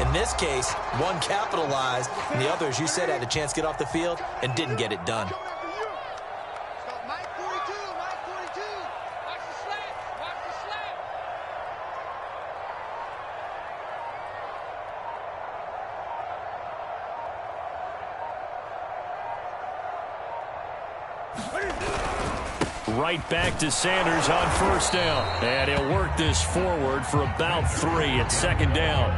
In this case, one capitalized, and the other, as you said, had a chance to get off the field and didn't get it done. Right back to Sanders on first down. And he'll work this forward for about 3 at second down.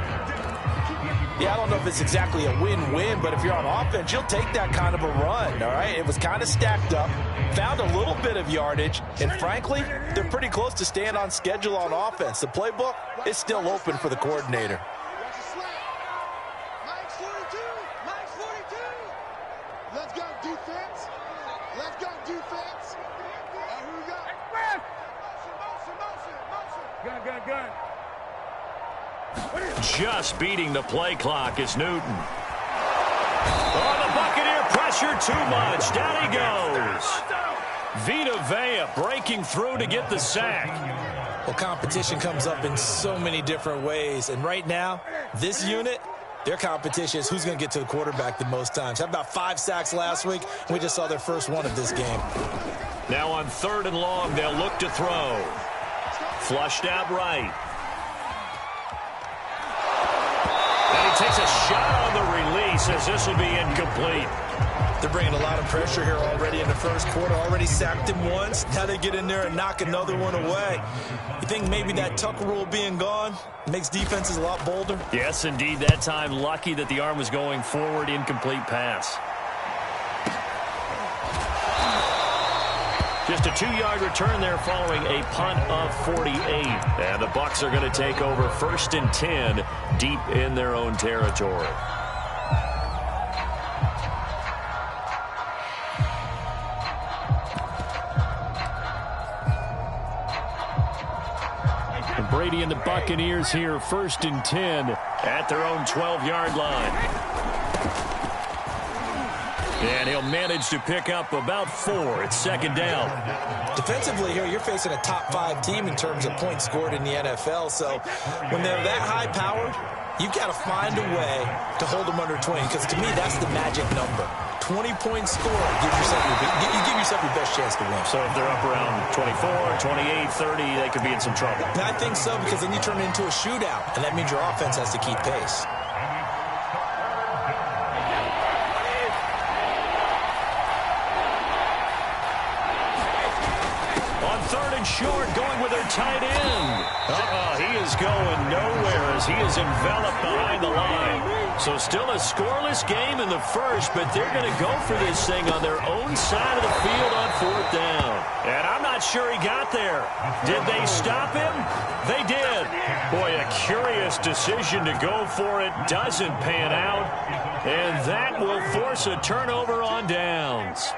Yeah, I don't know if it's exactly a win-win, but if you're on offense, you'll take that kind of a run, all right? It was kind of stacked up, found a little bit of yardage, and frankly, they're pretty close to staying on schedule on offense. The playbook is still open for the coordinator. Let's go, defense. Let's go, defense. Who we got? Motion. Gun. Just beating the play clock is Newton. Oh, the Buccaneer pressure too much. Down he goes. Vita Vea breaking through to get the sack. Well, competition comes up in so many different ways, and right now, this unit, their competition is who's going to get to the quarterback the most times. Had about 5 sacks last week. We just saw their first one of this game. Now on 3rd and long, they'll look to throw. Flushed out right. And he takes a shot on the release as this will be incomplete. They're bringing a lot of pressure here already in the first quarter. Already sacked him once. Now they get in there and knock another one away. You think maybe that Tucker rule being gone makes defenses a lot bolder? Yes, indeed. That time, lucky that the arm was going forward. Incomplete pass. Just a 2-yard return there following a punt of 48. And the Bucs are going to take over 1st and 10 deep in their own territory. And Brady and the Buccaneers here 1st and 10 at their own 12-yard line. And he'll manage to pick up about 4 at second down. Defensively here, you're facing a top 5 team in terms of points scored in the NFL. So when they're that high-powered, you've got to find a way to hold them under 20. Because to me, that's the magic number. 20 points scored gives yourself you give yourself your best chance to win. So if they're up around 24, 28, 30, they could be in some trouble. And I think so, because then you turn it into a shootout, and that means your offense has to keep pace. Short going with their tight end. He is going nowhere as he is enveloped behind the line. So still a scoreless game in the first, but they're going to go for this thing on their own side of the field on 4th down. And I'm not sure he got there. Did they stop him? They did. Boy, a curious decision to go for it doesn't pan out. And that will force a turnover on downs.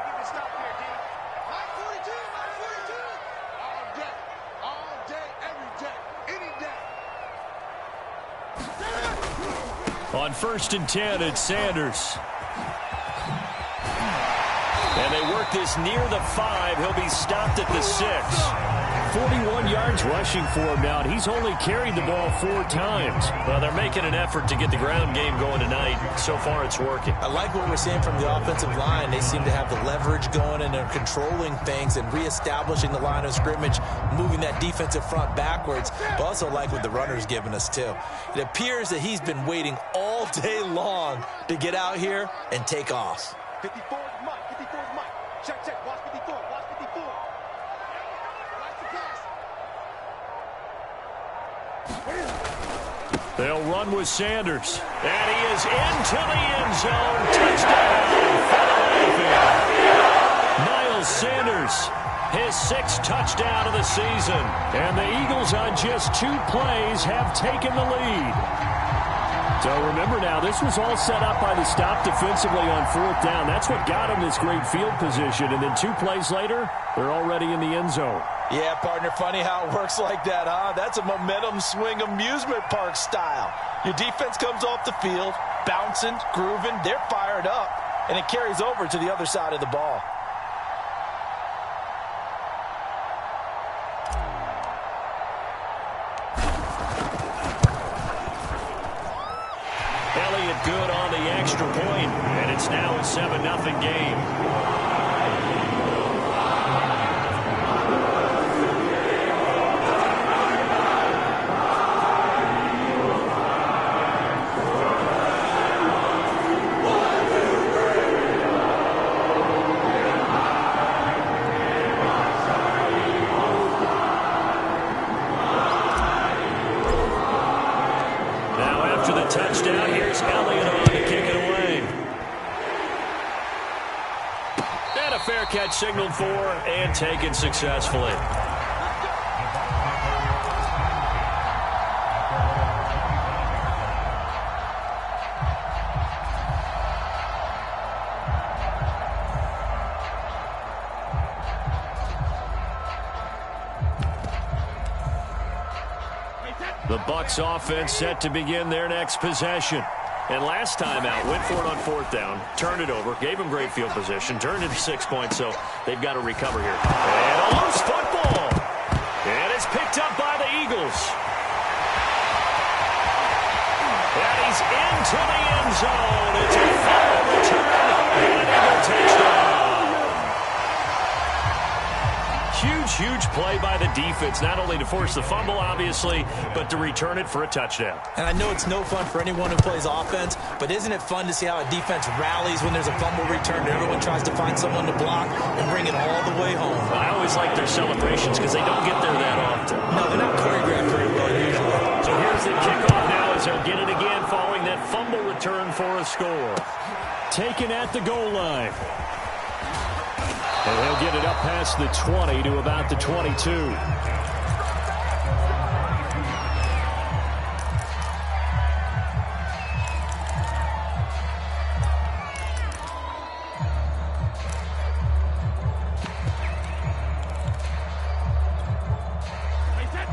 On 1st and 10, it's Sanders. And they work this near the 5. He'll be stopped at the 6. 41 yards rushing for him now, and he's only carried the ball 4 times. Well, they're making an effort to get the ground game going tonight. So far, it's working. I like what we're seeing from the offensive line. They seem to have the leverage going, and they're controlling things and reestablishing the line of scrimmage, moving that defensive front backwards. But also like what the runner's giving us, too. It appears that he's been waiting all day long to get out here and take off. 54 is Mike. 54 is Mike. Check. Watch 54. Watch 54. Watch the pass. They'll run with Sanders. And he is into the end zone. Touchdown, Philadelphia. Miles Sanders, his 6th touchdown of the season. And the Eagles on just 2 plays have taken the lead. So remember now, this was all set up by the stop defensively on 4th down. That's what got him this great field position. And then 2 plays later, they're already in the end zone. Yeah, partner, funny how it works like that, huh? That's a momentum swing amusement park style. Your defense comes off the field, bouncing, grooving, they're fired up, and it carries over to the other side of the ball. Elliott good on the extra point, and it's now a 7-0 game. Touchdown. Here's Elliott on to kick it away. And a fair catch signaled for and taken successfully. The Bucs offense set to begin their next possession. And last time out, went for it on 4th down, turned it over, gave them great field position, turned it to 6 points, so they've got to recover here. And a loose football. And it's picked up by the Eagles. And he's into the end zone. It's a fumble return and an Eagle touchdown. Huge play by the defense, not only to force the fumble, obviously, but to return it for a touchdown. And I know it's no fun for anyone who plays offense, but isn't it fun to see how a defense rallies when there's a fumble return and everyone tries to find someone to block and bring it all the way home? Well, I always like their celebrations because they don't get there that often. No, they're not choreographed very well usually. So here's the kickoff now as they'll get it again following that fumble return for a score. Taken at the goal line. And he'll get it up past the 20 to about the 22.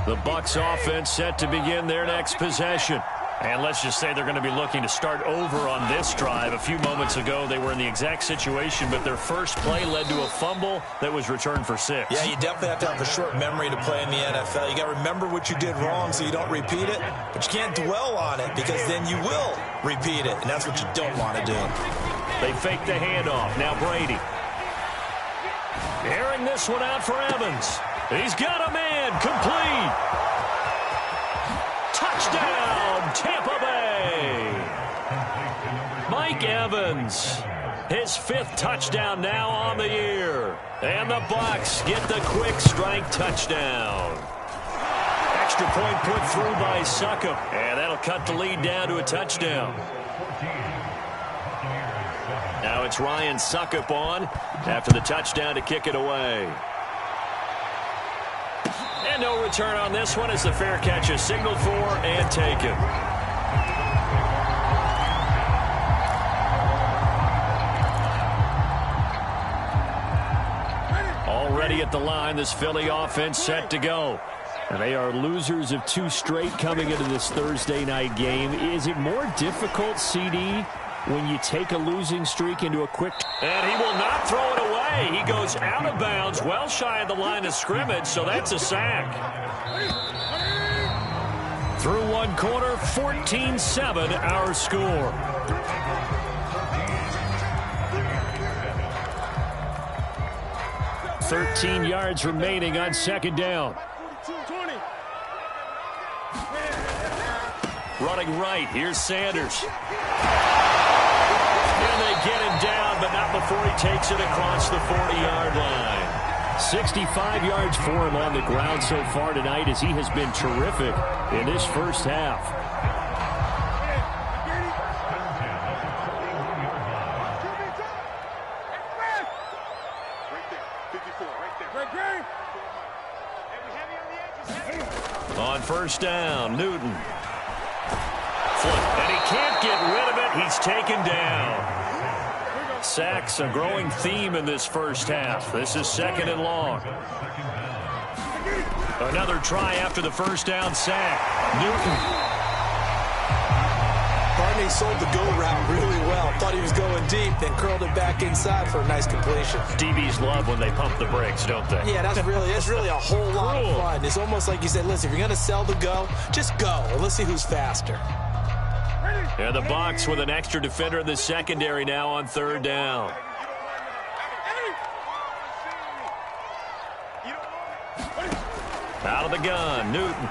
The Bucs offense set to begin their next possession. And let's just say they're going to be looking to start over on this drive. A few moments ago, they were in the exact situation, but their first play led to a fumble that was returned for 6. Yeah, you definitely have to have a short memory to play in the NFL. You got to remember what you did wrong so you don't repeat it, but you can't dwell on it because then you will repeat it, and that's what you don't want to do. They fake the handoff. Now Brady. Airing this one out for Evans. He's got a man. Complete. Touchdown, Tampa Bay. Mike Evans, his 5th touchdown now on the year. And the Bucs get the quick strike touchdown. Extra point put through by Succop. And that'll cut the lead down to a touchdown. Now it's Ryan Succop on after the touchdown to kick it away. And no return on this one as the fair catch is signaled for and taken. Already at the line, this Philly offense set to go. And they are losers of 2 straight coming into this Thursday night game. Is it more difficult, CD, when you take a losing streak into a quick... And he will not throw it away. He goes out of bounds, well shy of the line of scrimmage, so that's a sack. Through one quarter, 14-7 our score. $13 yards remaining on 2nd down. Running right, here's Sanders. And they get him down, but not before he takes it across the 40-yard line. 65 yards for him on the ground so far tonight as he has been terrific in this first half. On 1st down, Newton. And he can't get rid of it. He's taken down. Sacks, a growing theme in this first half. This is 2nd and long. Another try after the 1st down sack. Newton. Barney sold the go route really well. Thought he was going deep, then curled it back inside for a nice completion. DBs love when they pump the brakes, don't they? Yeah, that's really a whole lot of fun. It's almost like you said, listen, if you're going to sell the go, just go, and let's see who's faster. And the Bucs with an extra defender in the secondary now on third down. Out of the gun, Newton.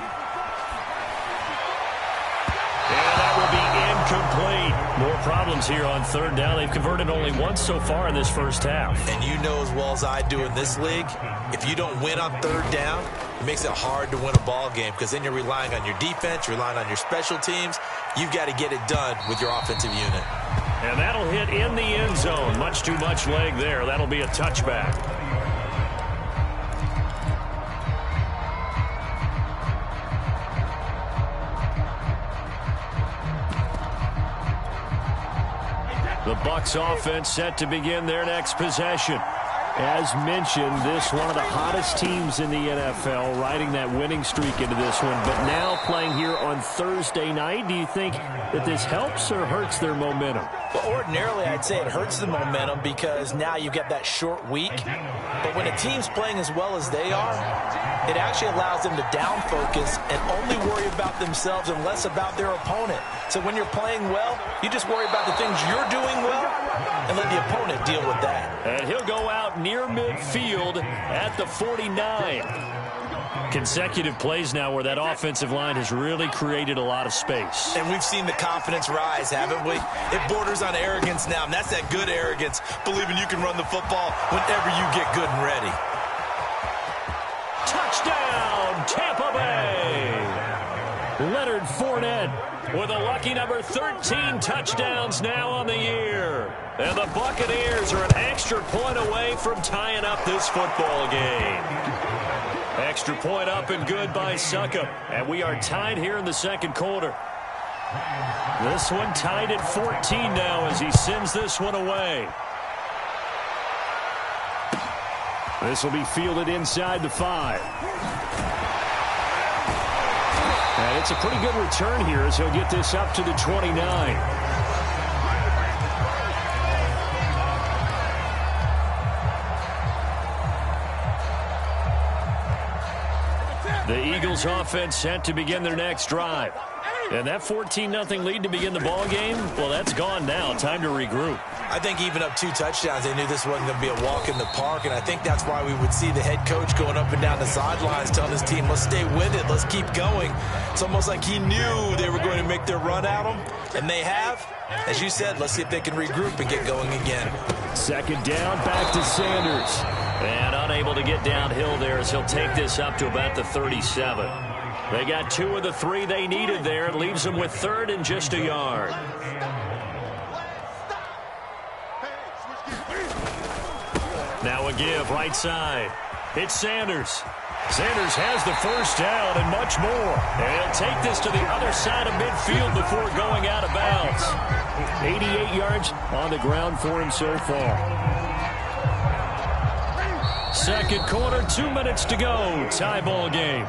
And that will be incomplete. More problems here on third down. They've converted only once so far in this first half. And you know as well as I do in this league, if you don't win on third down, it makes it hard to win a ball game because then you're relying on your defense, you're relying on your special teams. You've got to get it done with your offensive unit. And that'll hit in the end zone. Much too much leg there. That'll be a touchback. The Bucs offense set to begin their next possession. As mentioned, this one of the hottest teams in the NFL, riding that winning streak into this one, but now playing here on Thursday night. Do you think that this helps or hurts their momentum? Well, ordinarily, I'd say it hurts the momentum because now you've got that short week. But when a team's playing as well as they are, it actually allows them to down focus and only worry about themselves and less about their opponent. So when you're playing well, you just worry about the things you're doing well and let the opponent deal with that. And he'll go out near midfield at the 49. Consecutive plays now where that offensive line has really created a lot of space. And we've seen the confidence rise, haven't we? It borders on arrogance now, and that's that good arrogance, believing you can run the football whenever you get good and ready. Touchdown, Tampa Bay! Leonard Fournette with a lucky number 13 touchdowns now on the year. And the Buccaneers are an extra point away from tying up this football game. Extra point up and good by Succop. And we are tied here in the second quarter. This one tied at 14 now as he sends this one away. This will be fielded inside the 5. And it's a pretty good return here as he'll get this up to the 29. The Eagles offense set to begin their next drive. And that 14-0 lead to begin the ball game, well, that's gone now. Time to regroup. I think even up 2 touchdowns, they knew this wasn't going to be a walk in the park, and I think that's why we would see the head coach going up and down the sidelines telling his team, let's stay with it, let's keep going. It's almost like he knew they were going to make their run at him, and they have. As you said, let's see if they can regroup and get going again. Second down, back to Sanders. And unable to get downhill there as he'll take this up to about the 37. They got 2 of the 3 they needed there. It leaves them with third and just a yard. Now a give right side. It's Sanders. Sanders has the first down and much more. And he'll take this to the other side of midfield before going out of bounds. 88 yards on the ground for him so far. Second quarter, 2 minutes to go. Tie ball game.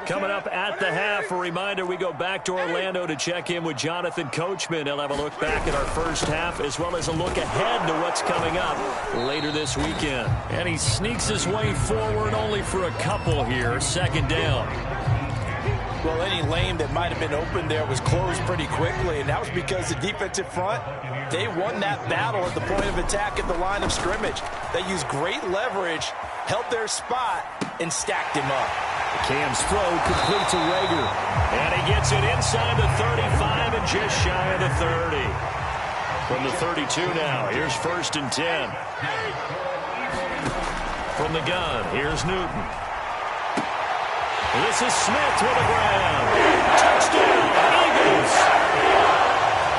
Coming up at the half, a reminder, we go back to Orlando to check in with Jonathan Coachman. He'll have a look back at our first half as well as a look ahead to what's coming up later this weekend. And he sneaks his way forward only for a couple here. Second down. Well, any lane that might have been open there was closed pretty quickly, and that was because the defensive front, they won that battle at the point of attack at the line of scrimmage. They used great leverage, held their spot, and stacked him up. Cam's throw complete to Rager. And he gets it inside the 35 and just shy of the 30. From the 32 now, here's 1st and 10. From the gun, here's Newton. This is Smith with the ground. Touchdown, Eagles.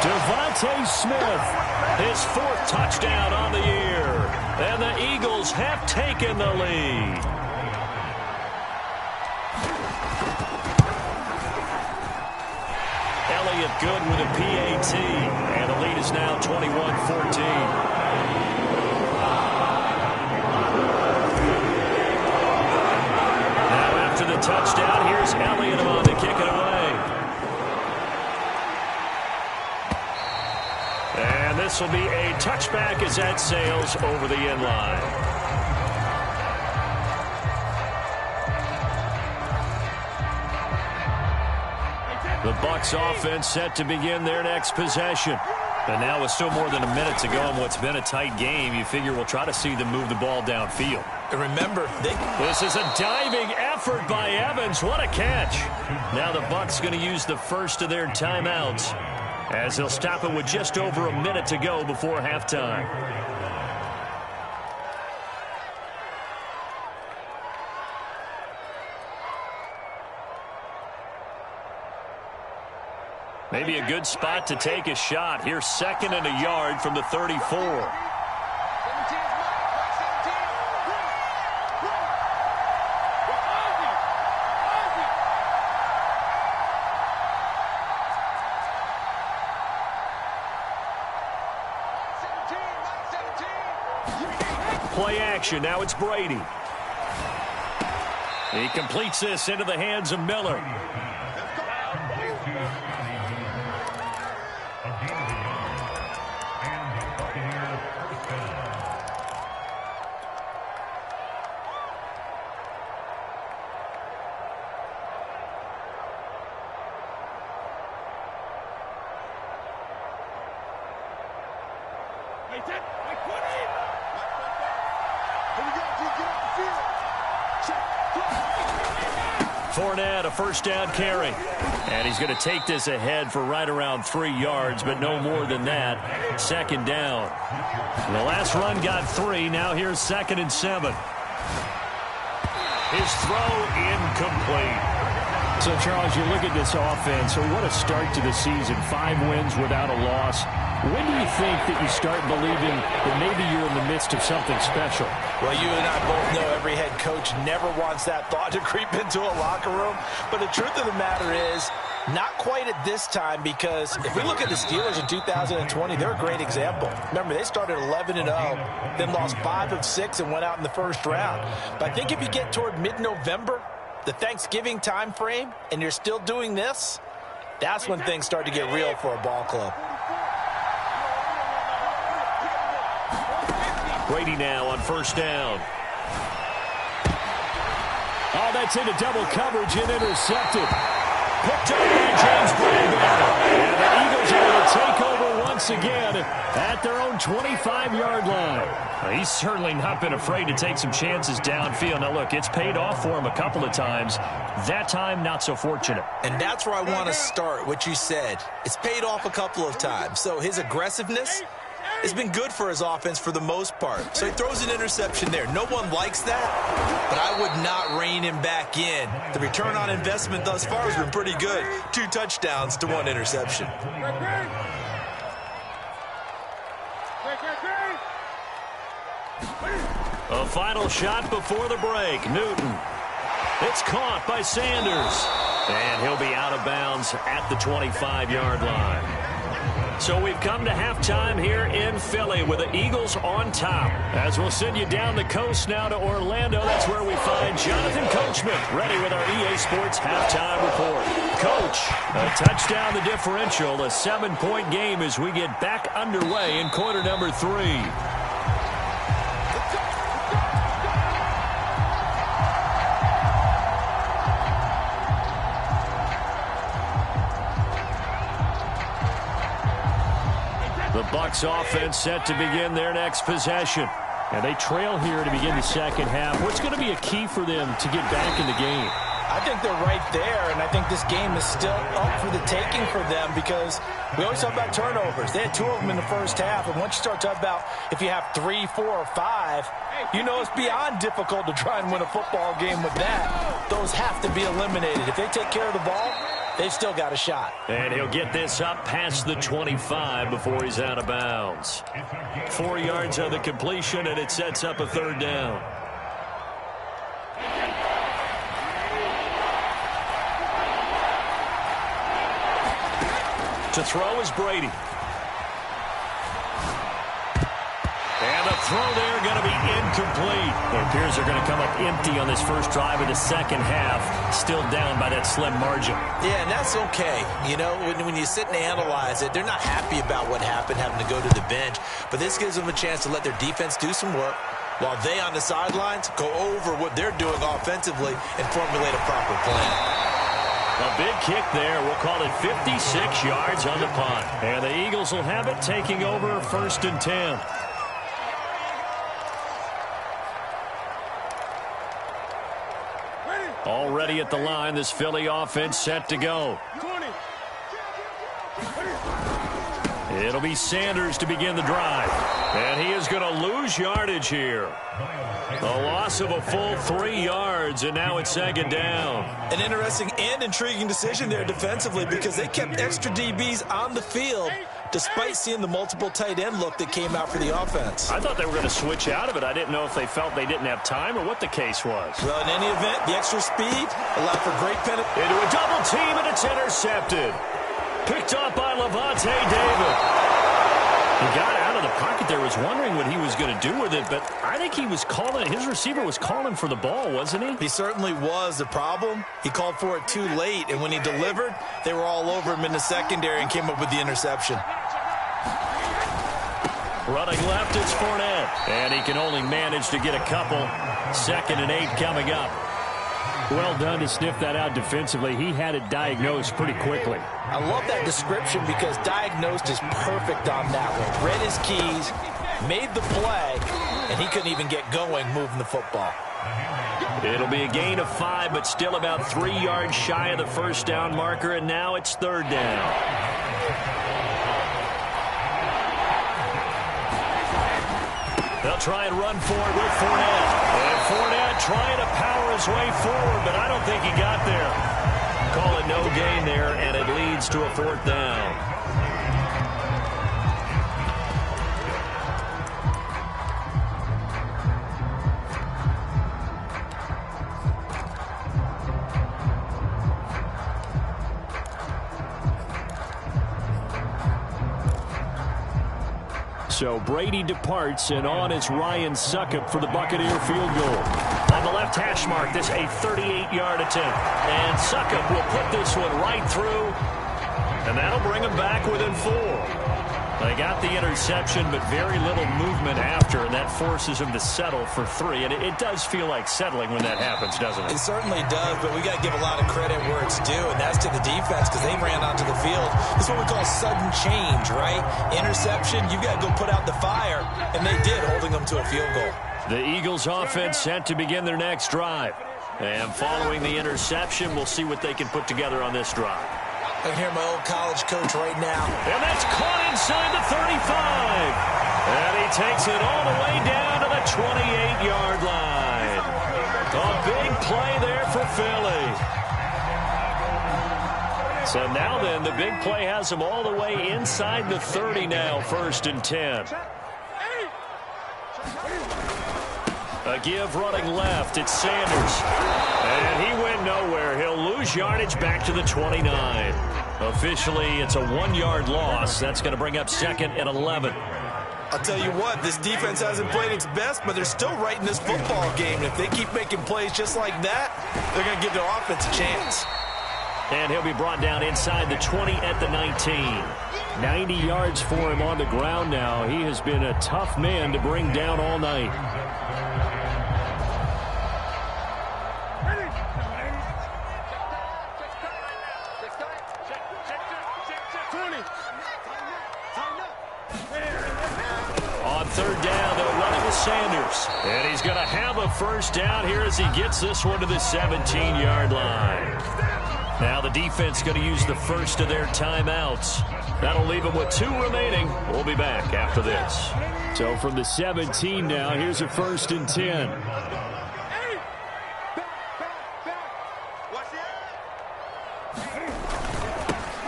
Devontae Smith, his 4th touchdown on the year. And the Eagles have taken the lead. Elliott good with a PAT. And the lead is now 21-14. To the touchdown, here's Elliott on to kick it away. And this will be a touchback as that sails over the end line. The Bucs offense set to begin their next possession. And now with still more than a minute to go in what's been a tight game, you figure we'll try to see them move the ball downfield. And remember, this is a diving effort by Evans. What a catch. Now the Bucs going to use the first of their timeouts as they'll stop it with just over a minute to go before halftime. Maybe a good spot to take a shot. Here's 2nd and a yard from the 34. Play action. Now it's Brady. He completes this into the hands of Miller. Fournette, a first down carry. And he's going to take this ahead for right around 3 yards, but no more than that. 2nd down. The last run got 3. Now here's 2nd and 7. His throw incomplete. So, Charles, you look at this offense, so what a start to the season. 5 wins without a loss. When do you think that you start believing that maybe you're in the midst of something special? Well, you and I both know every head coach never wants that thought to creep into a locker room. But the truth of the matter is, not quite at this time, because if we look at the Steelers in 2020, they're a great example. Remember, they started 11-0, then lost 5 of 6 and went out in the first round. But I think if you get toward mid-November, the Thanksgiving time frame, and you're still doing this, that's when things start to get real for a ball club. Brady now on first down. Oh, that's into double coverage and intercepted. Picked up by James Bradbury. And the Eagles are going to take over once again at their own 25-yard line. He's certainly not been afraid to take some chances downfield. Now, look, it's paid off for him a couple of times. That time, not so fortunate. And that's where I want to start, what you said. It's paid off a couple of times. So his aggressiveness has been good for his offense for the most part. So he throws an interception there. No one likes that, but I would not rein him back in. The return on investment thus far has been pretty good. 2 touchdowns to 1 interception. A final shot before the break. Newton. It's caught by Sanders. And he'll be out of bounds at the 25-yard line. So we've come to halftime here in Philly with the Eagles on top. As we'll send you down the coast now to Orlando, that's where we find Jonathan Coachman ready with our EA Sports halftime report. Coach, a touchdown the differential, a 7-point game as we get back underway in quarter number 3. The Bucs offense set to begin their next possession. And they trail here to begin the second half. What's going to be a key for them to get back in the game? I think they're right there, and I think this game is still up for the taking for them because we always talk about turnovers. They had 2 of them in the first half, and once you start talking about if you have 3, 4, or 5, you know it's beyond difficult to try and win a football game with that. Those have to be eliminated. If they take care of the ball, they've still got a shot. And he'll get this up past the 25 before he's out of bounds. 4 yards on the completion, and it sets up a 3rd down. To throw is Brady. And the throw there going to be incomplete. It appears they're going to come up empty on this first drive of the second half. Still down by that slim margin. Yeah, and that's okay. You know, when you sit and analyze it, they're not happy about what happened, having to go to the bench. But this gives them a chance to let their defense do some work while they on the sidelines go over what they're doing offensively and formulate a proper plan. A big kick there. We'll call it 56 yards on the punt. And the Eagles will have it, taking over 1st and 10. Already at the line, this Philly offense set to go. It'll be Sanders to begin the drive. And he is going to lose yardage here. A loss of a full 3 yards, and now it's 2nd down. An interesting and intriguing decision there defensively because they kept extra DBs on the field despite seeing the multiple tight end look that came out for the offense. I thought they were going to switch out of it. I didn't know if they felt they didn't have time or what the case was. Well, in any event, the extra speed allowed for great penalty. Into a double team, and it's intercepted. Picked up by Levante David. He got out of the pocket there, was wondering what he was going to do with it, but I think he was calling, his receiver was calling for the ball, wasn't he? He certainly was. The problem, he called for it too late, and when he delivered, they were all over him in the secondary and came up with the interception. Running left, it's Fournette, and he can only manage to get a couple. 2nd and 8 coming up. Well done to sniff that out defensively. He had it diagnosed pretty quickly. I love that description because diagnosed is perfect on that one. Read his keys, made the play, and he couldn't even get going moving the football. It'll be a gain of 5, but still about 3 yards shy of the 1st down marker, and now it's 3rd down. They'll try and run forward with Fournette. And Fournette trying to power his way forward, but I don't think he got there. Call it no gain there, and it leads to a 4th down. So Brady departs, and on is Ryan Succop for the Buccaneer field goal. On the left hash mark, this a 38-yard attempt. And Succop will put this one right through, and that'll bring him back within 4. They got the interception, but very little movement after, and that forces him to settle for 3. And it does feel like settling when that happens, doesn't it? It certainly does, but we got to give a lot of credit where it's due, and that's to the defense because they ran onto the field. This is what we call sudden change, right? Interception, you've got to go put out the fire, and they did, holding them to a field goal. The Eagles offense set to begin their next drive. And following the interception, we'll see what they can put together on this drive. I can hear my old college coach right now. And that's caught inside the 35. And he takes it all the way down to the 28-yard line. A big play there for Philly. So now then, the big play has him all the way inside the 30 now, 1st and 10. A give running left. It's Sanders. And he went nowhere. He'll lose yardage back to the 29. Officially, it's a 1-yard loss. That's going to bring up 2nd and 11. I'll tell you what, this defense hasn't played its best, but they're still right in this football game. And if they keep making plays just like that, they're going to give their offense a chance. And he'll be brought down inside the 20 at the 19. 90 yards for him on the ground now. He has been a tough man to bring down all night. On 3rd down, they'll run it with Sanders. And he's going to have a 1st down here as he gets this one to the 17-yard line. Now the defense going to use the first of their timeouts. That'll leave them with 2 remaining. We'll be back after this. So from the 17 now, here's a 1st and 10.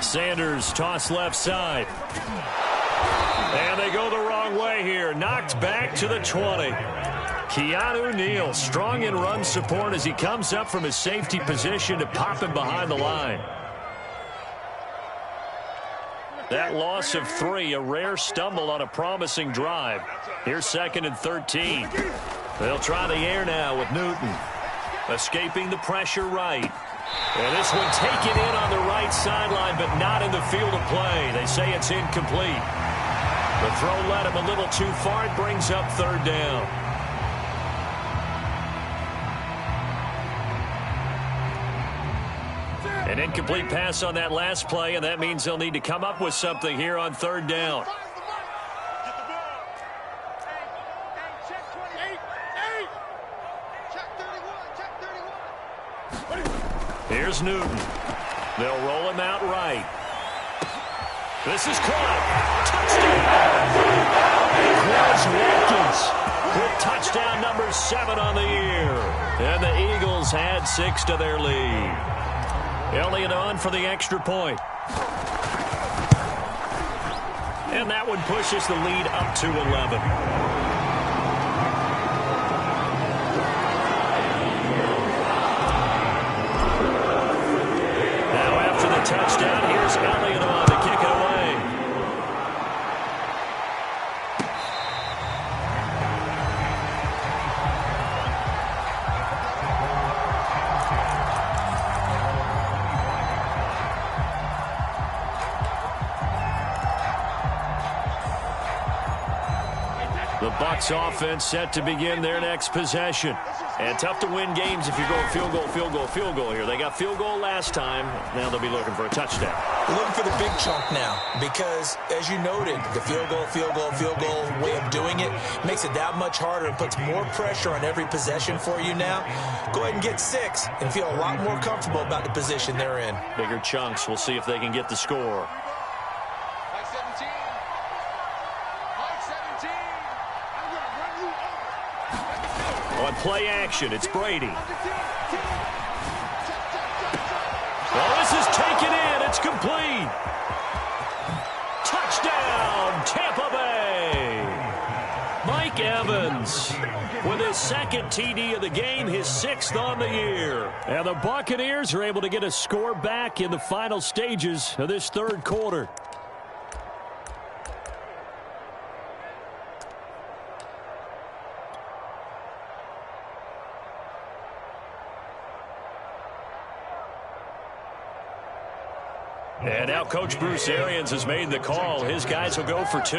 Sanders toss left side. And they go the wrong way here. Knocked back to the 20. Keanu Neal strong in run support as he comes up from his safety position to pop him behind the line. That loss of 3, a rare stumble on a promising drive. Here's 2nd and 13. They'll try the air now with Newton. Escaping the pressure right. And this one taken in on the right sideline, but not in the field of play. They say it's incomplete. The throw led him a little too far. It brings up 3rd down. An incomplete pass on that last play, and that means they'll need to come up with something here on third down. Here's Newton. They'll roll him out right. This is caught. Touchdown! Chris Watkins with touchdown number 7 on the year. And the Eagles add 6 to their lead. Elliott on for the extra point. And that one pushes the lead up to 11. Touchdown. Here's Elliott on to kick it away. The Bucs offense set to begin their next possession. And tough to win games if you're going field goal, field goal, field goal here. They got field goal last time. Now they'll be looking for a touchdown. They're looking for the big chunk now because, as you noted, the field goal way of doing it makes it that much harder and puts more pressure on every possession for you now. Go ahead and get 6 and feel a lot more comfortable about the position they're in. Bigger chunks. We'll see if they can get the score. On play action, it's Brady. Well, this is taken in. It's complete. Touchdown, Tampa Bay. Mike Evans with his second TD of the game, his 6th on the year. And the Buccaneers are able to get a score back in the final stages of this third quarter. And now Coach Bruce Arians has made the call. His guys will go for 2.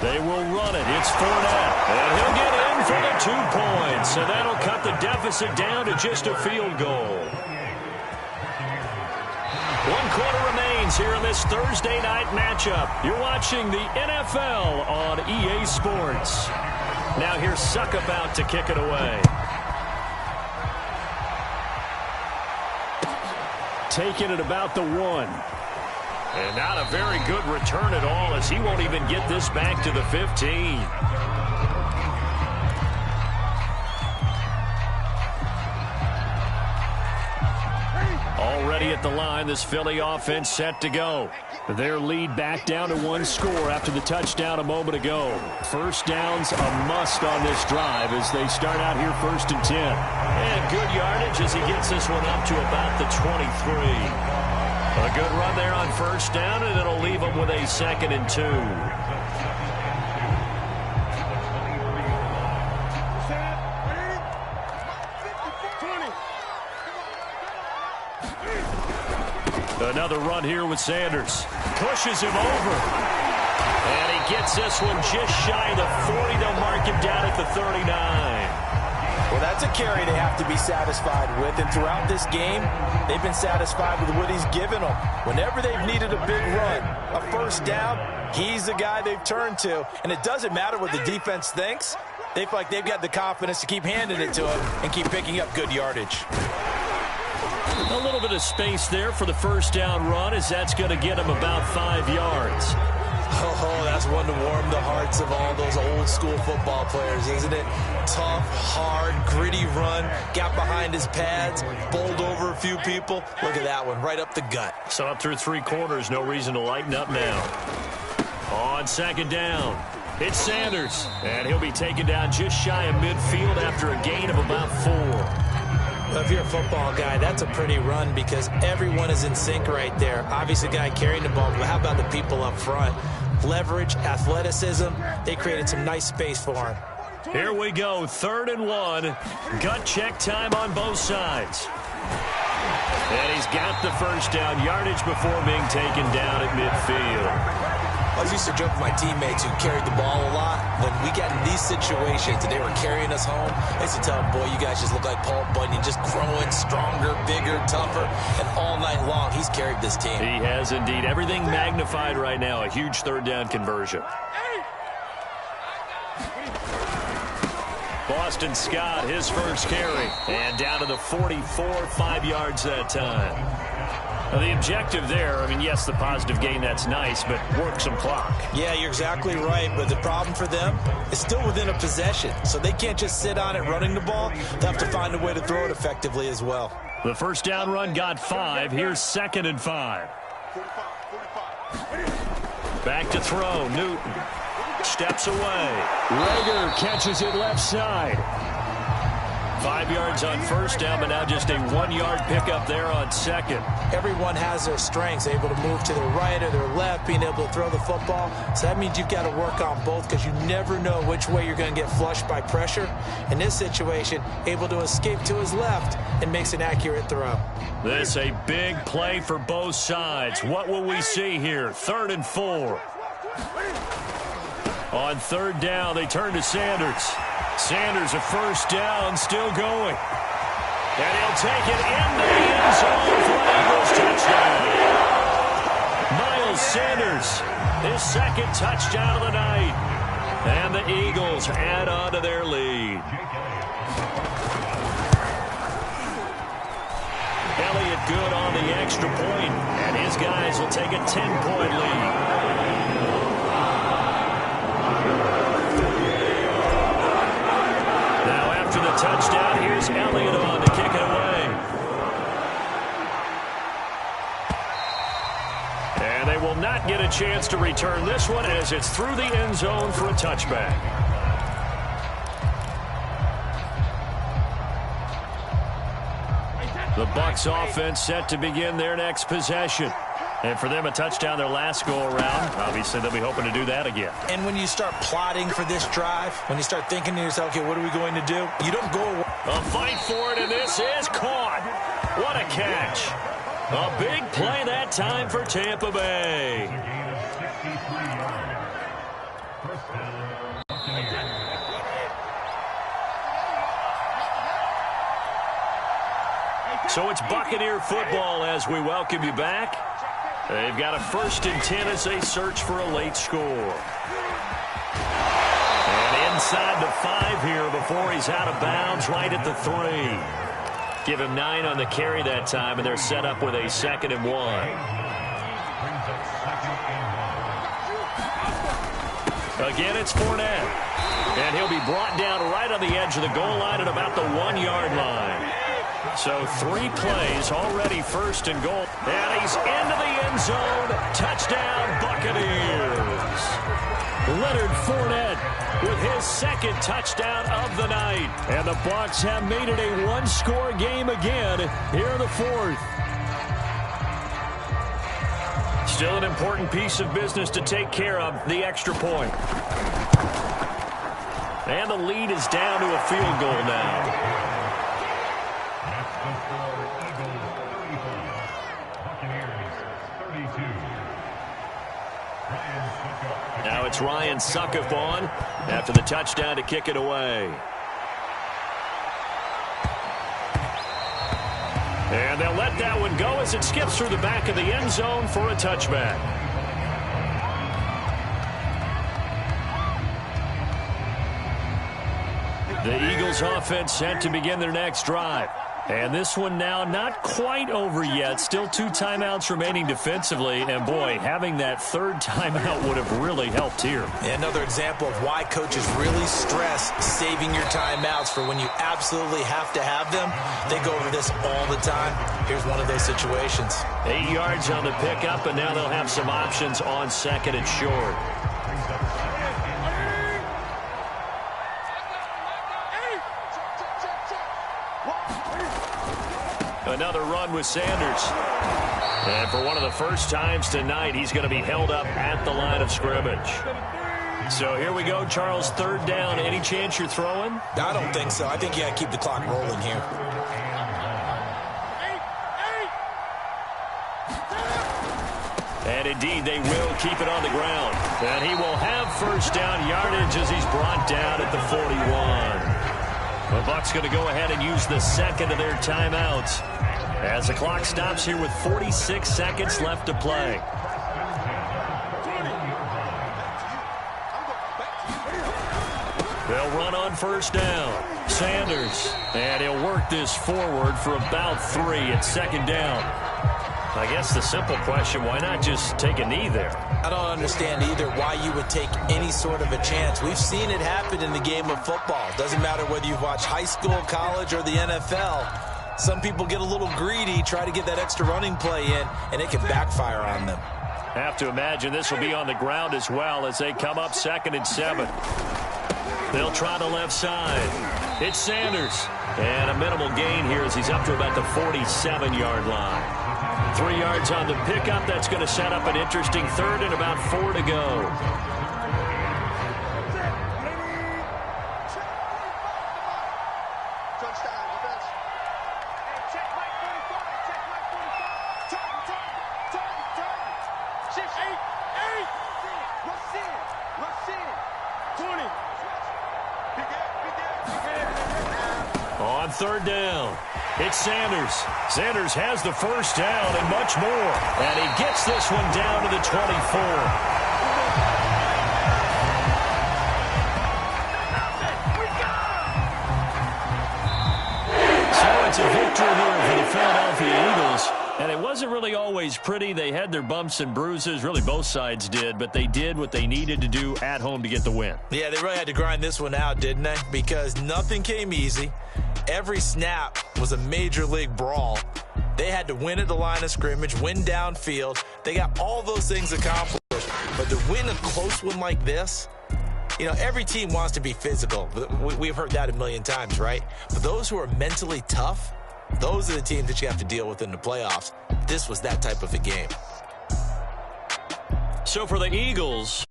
They will run it. It's Fournette. And he'll get in for the 2 points. And that'll cut the deficit down to just a field goal. 1 quarter remains here in this Thursday night matchup. You're watching the NFL on EA Sports. Now here's Suckabout to kick it away. Taken at about the 1. And not a very good return at all, as he won't even get this back to the 15. Already at the line, this Philly offense set to go. Their lead back down to 1 score after the touchdown a moment ago. First down's a must on this drive as they start out here 1st and 10. And good yardage as he gets this one up to about the 23. A good run there on first down, and it'll leave him with a 2nd and 2. Another run here with Sanders. Pushes him over. And he gets this one just shy of the 40. They'll mark him down at the 39. Well, that's a carry they have to be satisfied with. And throughout this game, they've been satisfied with what he's given them. Whenever they've needed a big run, a first down, he's the guy they've turned to. And it doesn't matter what the defense thinks. They feel like they've got the confidence to keep handing it to him and keep picking up good yardage. A little bit of space there for the first down run, as that's going to get him about 5 yards. Oh, that's one to warm the hearts of all those old school football players, isn't it? Tough, hard, gritty run, got behind his pads, bowled over a few people. Look at that one, right up the gut. So up through 3 quarters, no reason to lighten up now. On 2nd down, it's Sanders, and he'll be taken down just shy of midfield after a gain of about 4. Well, if you're a football guy, that's a pretty run because everyone is in sync right there. Obviously, the guy carrying the ball, but how about the people up front? Leverage, athleticism, they created some nice space for him. Here we go, 3rd and 1. Gut check time on both sides. And he's got the first down, yardage before being taken down at midfield. I was used to joke with my teammates who carried the ball a lot. When we got in these situations and they were carrying us home, I used to tell them, boy, you guys just look like Paul Bunyan, just growing stronger, bigger, tougher, and all night long he's carried this team. He has indeed. Everything magnified right now. A huge third down conversion. Boston Scott, his first carry. And down to the 44, 5 yards that time. Now, the objective there, I mean, yes, the positive gain, that's nice, but work some clock. Yeah, you're exactly right, but the problem for them is still within a possession, so they can't just sit on it running the ball. They'll have to find a way to throw it effectively as well. The first down run got 5. Here's 2nd and 5. Back to throw. Newton steps away. Rager catches it left side. 5 yards on first down, but now just a 1-yard pickup there on second. Everyone has their strengths, able to move to their right or their left, being able to throw the football. So that means you've got to work on both because you never know which way you're going to get flushed by pressure. In this situation, able to escape to his left and makes an accurate throw. This a big play for both sides. What will we see here? 3rd and 4. On 3rd down, they turn to Sanders. Sanders, a first down, still going. And he'll take it in the end zone for an Eagles touchdown. Miles Sanders, his 2nd touchdown of the night. And the Eagles add on to their lead. Elliott good on the extra point, and his guys will take a 10-point lead. Touchdown. Here's Elliott on to kick it away. And they will not get a chance to return this one as it's through the end zone for a touchback. The Bucs offense set to begin their next possession. And for them, a touchdown their last go-around. Obviously, they'll be hoping to do that again. And when you start plotting for this drive, when you start thinking to yourself, okay, what are we going to do? You don't go. A fight for it, and this is caught. What a catch. A big play that time for Tampa Bay. So it's Buccaneer football as we welcome you back. They've got a 1st and 10 as they search for a late score. And inside the 5 here before he's out of bounds right at the 3. Give him 9 on the carry that time, and they're set up with a 2nd and 1. Again, it's Fournette. And he'll be brought down right on the edge of the goal line at about the 1-yard line. So 3 plays already 1st and goal. And he's into the end zone. Touchdown, Buccaneers. Leonard Fournette with his 2nd touchdown of the night. And the Bucs have made it a 1-score game again here in the 4th. Still an important piece of business to take care of, the extra point. And the lead is down to a field goal now. Now it's Ryan Suckup on after the touchdown to kick it away. And they'll let that one go as it skips through the back of the end zone for a touchback. The Eagles offense set to begin their next drive. And this one now not quite over yet. Still 2 timeouts remaining defensively. And, boy, having that 3rd timeout would have really helped here. Another example of why coaches really stress saving your timeouts for when you absolutely have to have them. They go over this all the time. Here's one of those situations. 8 yards on the pickup, and now they'll have some options on 2nd and short. Another run with Sanders. And for one of the first times tonight, he's going to be held up at the line of scrimmage. So here we go, Charles, 3rd down. Any chance you're throwing? I don't think so. I think you got to keep the clock rolling here. And indeed, they will keep it on the ground. And he will have first down yardage as he's brought down at the 41. The Bucs going to go ahead and use the second of their timeouts as the clock stops here with 46 seconds left to play. They'll run on first down. Sanders, and he'll work this forward for about 3 at second down. I guess the simple question, why not just take a knee there? I don't understand either why you would take any sort of a chance. We've seen it happen in the game of football. Doesn't matter whether you've watched high school, college, or the NFL. Some people get a little greedy, try to get that extra running play in, and it can backfire on them. Have to imagine this will be on the ground as well as they come up 2nd and 7. They'll try the left side. It's Sanders. And a minimal gain here as he's up to about the 47-yard line. 3 yards on the pickup. That's going to set up an interesting third and about 4 to go. On 3rd down, it's Sanders. Sanders has the first down and much more. And he gets this one down to the 24. So it's a victory here for the Philadelphia Eagles. And it wasn't really always pretty. They had their bumps and bruises. Really, both sides did. But they did what they needed to do at home to get the win. Yeah, they really had to grind this one out, didn't they? Because nothing came easy. Every snap was a major league brawl. They had to win at the line of scrimmage, win downfield. They got all those things accomplished. But to win a close one like this, you know, every team wants to be physical. We've heard that a million times, right? But those who are mentally tough, those are the teams that you have to deal with in the playoffs. This was that type of a game. So for the Eagles,